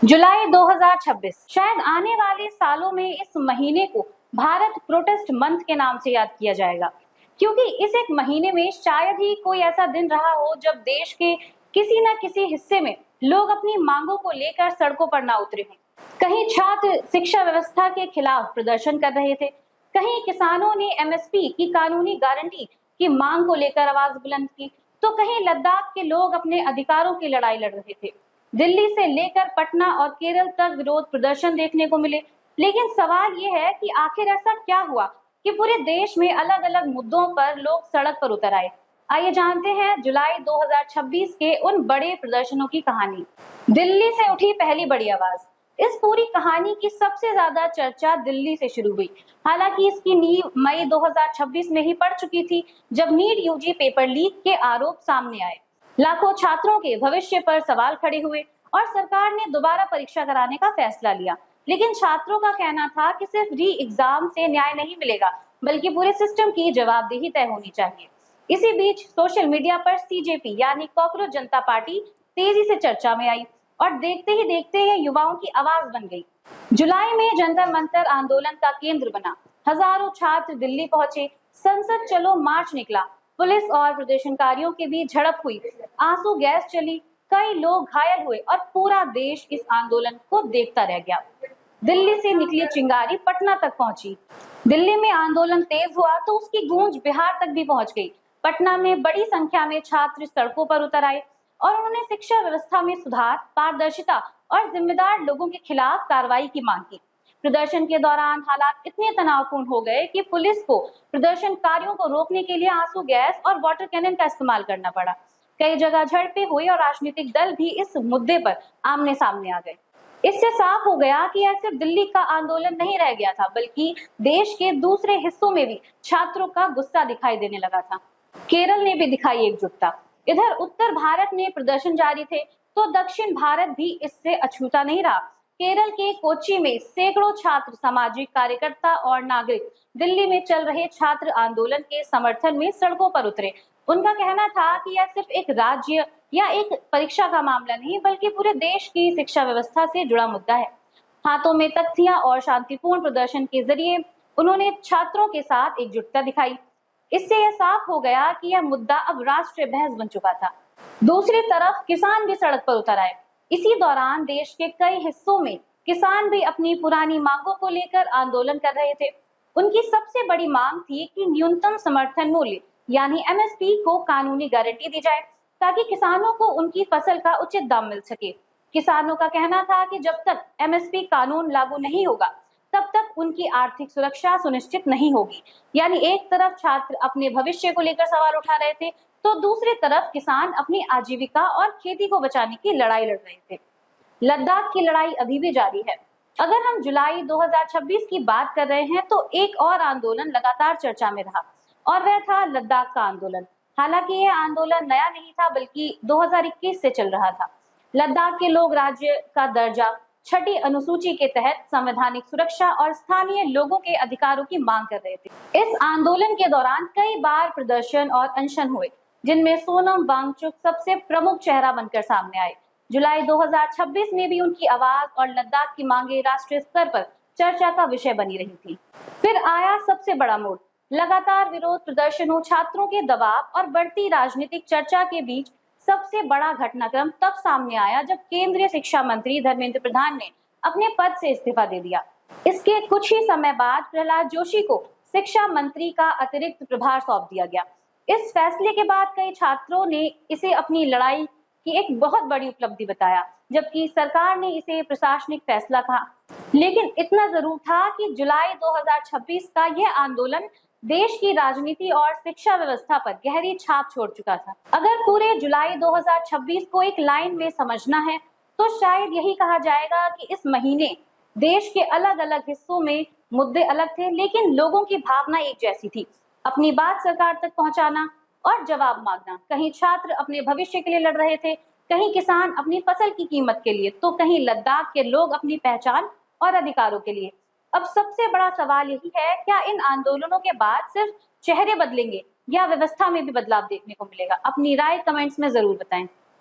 जुलाई 2026 शायद आने वाले सालों में इस महीने को भारत प्रोटेस्ट मंथ के नाम से याद किया जाएगा, क्योंकि इस एक महीने में शायद ही कोई ऐसा दिन रहा हो जब देश के किसी न किसी हिस्से में लोग अपनी मांगों को लेकर सड़कों पर ना उतरे हों। कहीं छात्र शिक्षा व्यवस्था के खिलाफ प्रदर्शन कर रहे थे, कहीं किसानों ने एमएसपी की कानूनी गारंटी की मांग को लेकर आवाज बुलंद की, तो कहीं लद्दाख के लोग अपने अधिकारों की लड़ाई लड़ रहे थे। दिल्ली से लेकर पटना और केरल तक विरोध प्रदर्शन देखने को मिले। लेकिन सवाल ये है कि आखिर ऐसा क्या हुआ कि पूरे देश में अलग अलग मुद्दों पर लोग सड़क पर उतर आए। आइए जानते हैं जुलाई 2026 के उन बड़े प्रदर्शनों की कहानी। दिल्ली से उठी पहली बड़ी आवाज। इस पूरी कहानी की सबसे ज्यादा चर्चा दिल्ली से शुरू हुई। हालांकि इसकी नींव मई 2026 में ही पड़ चुकी थी, जब नीट यूजी पेपर लीक के आरोप सामने आए। लाखों छात्रों के भविष्य पर सवाल खड़े हुए और सरकार ने दोबारा परीक्षा कराने का फैसला लिया। लेकिन छात्रों का कहना था कि सिर्फ री एग्जाम से न्याय नहीं मिलेगा, बल्कि पूरे सिस्टम की जवाबदेही तय होनी चाहिए। इसी बीच सोशल मीडिया पर सीजेपी यानी कॉकरोच जनता पार्टी तेजी से चर्चा में आई और देखते ही देखते यह युवाओं की आवाज बन गई। जुलाई में जंतर मंतर आंदोलन का केंद्र बना। हजारों छात्र दिल्ली पहुंचे, संसद चलो मार्च निकला, पुलिस और प्रदर्शनकारियों के बीच झड़प हुई, आंसू गैस चली, कई लोग घायल हुए और पूरा देश इस आंदोलन को देखता रह गया। दिल्ली से निकली चिंगारी पटना तक पहुंची। दिल्ली में आंदोलन तेज हुआ तो उसकी गूंज बिहार तक भी पहुंच गई। पटना में बड़ी संख्या में छात्र सड़कों पर उतर आए और उन्होंने शिक्षा व्यवस्था में सुधार, पारदर्शिता और जिम्मेदार लोगों के खिलाफ कार्रवाई की मांग की। प्रदर्शन के दौरान हालात इतने तनावपूर्ण हो गए कि पुलिस को प्रदर्शनकारियों को रोकने के लिए आंसू गैस और वाटर कैनन का इस्तेमाल करना पड़ा। कई जगह झड़पें हुई और राजनीतिक दल भी इस मुद्दे पर आमने सामने आ गए। इससे साफ हो गया कि यह सिर्फ दिल्ली का आंदोलन नहीं रह गया था, बल्कि देश के दूसरे हिस्सों में भी छात्रों का गुस्सा दिखाई देने लगा था। केरल ने भी दिखाई एकजुटता। इधर उत्तर भारत में प्रदर्शन जारी थे, तो दक्षिण भारत भी इससे अछूता नहीं रहा। केरल के कोच्चि में सैकड़ों छात्र, सामाजिक कार्यकर्ता और नागरिक दिल्ली में चल रहे छात्र आंदोलन के समर्थन में सड़कों पर उतरे। उनका कहना था कि यह सिर्फ एक राज्य या एक परीक्षा का मामला नहीं, बल्कि पूरे देश की शिक्षा व्यवस्था से जुड़ा मुद्दा है। हाथों में तख्तियां और शांतिपूर्ण प्रदर्शन के जरिए उन्होंने छात्रों के साथ एकजुटता दिखाई। इससे यह साफ हो गया कि यह मुद्दा अब राष्ट्रीय बहस बन चुका था। दूसरी तरफ किसान भी सड़क पर उतर आए। इसी दौरान देश के कई हिस्सों में किसान भी अपनी पुरानी मांगों को लेकर आंदोलन कर रहे थे। उनकी सबसे बड़ी मांग थी कि न्यूनतम समर्थन मूल्य यानी एमएसपी को कानूनी गारंटी दी जाए, ताकि किसानों को उनकी फसल का उचित दाम मिल सके। किसानों का कहना था कि जब तक एमएसपी कानून लागू नहीं होगा, तब तक उनकी आर्थिक सुरक्षा सुनिश्चित नहीं होगी। यानी एक तरफ छात्र अपने भविष्य को लेकर सवाल उठा रहे थे, तो दूसरी तरफ किसान अपनी आजीविका और खेती को बचाने की लड़ाई लड़ रहे थे। लद्दाख की लड़ाई अभी भी जारी है। अगर हम जुलाई 2026 की बात कर रहे हैं, तो एक और आंदोलन लगातार चर्चा में रहा और वह था लद्दाख का आंदोलन। हालांकि यह आंदोलन नया नहीं था, बल्कि 2021 से चल रहा था। लद्दाख के लोग राज्य का दर्जा, छठी अनुसूची के तहत संवैधानिक सुरक्षा और स्थानीय लोगों के अधिकारों की मांग कर रहे थे। इस आंदोलन के दौरान कई बार प्रदर्शन और अनशन हुए, जिनमें सोनम वांगचुक सबसे प्रमुख चेहरा बनकर सामने आए। जुलाई 2026 में भी उनकी आवाज और लद्दाख की मांगे राष्ट्रीय स्तर पर चर्चा का विषय बनी रही थी। फिर आया सबसे बड़ा मोड़। लगातार विरोध प्रदर्शनों, छात्रों के दबाव और बढ़ती राजनीतिक चर्चा के बीच सबसे बड़ा घटनाक्रम तब सामने आया जब केंद्रीय शिक्षा मंत्री धर्मेंद्र प्रधान ने अपने पद से इस्तीफा दे दिया। इसके कुछ ही समय बाद प्रहलाद जोशी को शिक्षा मंत्री का अतिरिक्त प्रभार सौंप दिया गया। इस फैसले के बाद कई छात्रों ने इसे अपनी लड़ाई की एक बहुत बड़ी उपलब्धि बताया, जबकि सरकार ने इसे प्रशासनिक फैसला कहा। लेकिन इतना जरूर था कि जुलाई 2026 का यह आंदोलन देश की राजनीति और शिक्षा व्यवस्था पर गहरी छाप छोड़ चुका था। अगर पूरे जुलाई 2026 को एक लाइन में समझना है, तो शायद यही कहा जाएगा कि इस महीने देश के अलग अलग हिस्सों में मुद्दे अलग थे, लेकिन लोगों की भावना एक जैसी थी। अपनी बात सरकार तक पहुंचाना और जवाब मांगना। कहीं छात्र अपने भविष्य के लिए लड़ रहे थे, कहीं किसान अपनी फसल की कीमत के लिए, तो कहीं लद्दाख के लोग अपनी पहचान और अधिकारों के लिए। अब सबसे बड़ा सवाल यही है, क्या इन आंदोलनों के बाद सिर्फ चेहरे बदलेंगे या व्यवस्था में भी बदलाव देखने को मिलेगा? अपनी राय कमेंट्स में जरूर बताएं।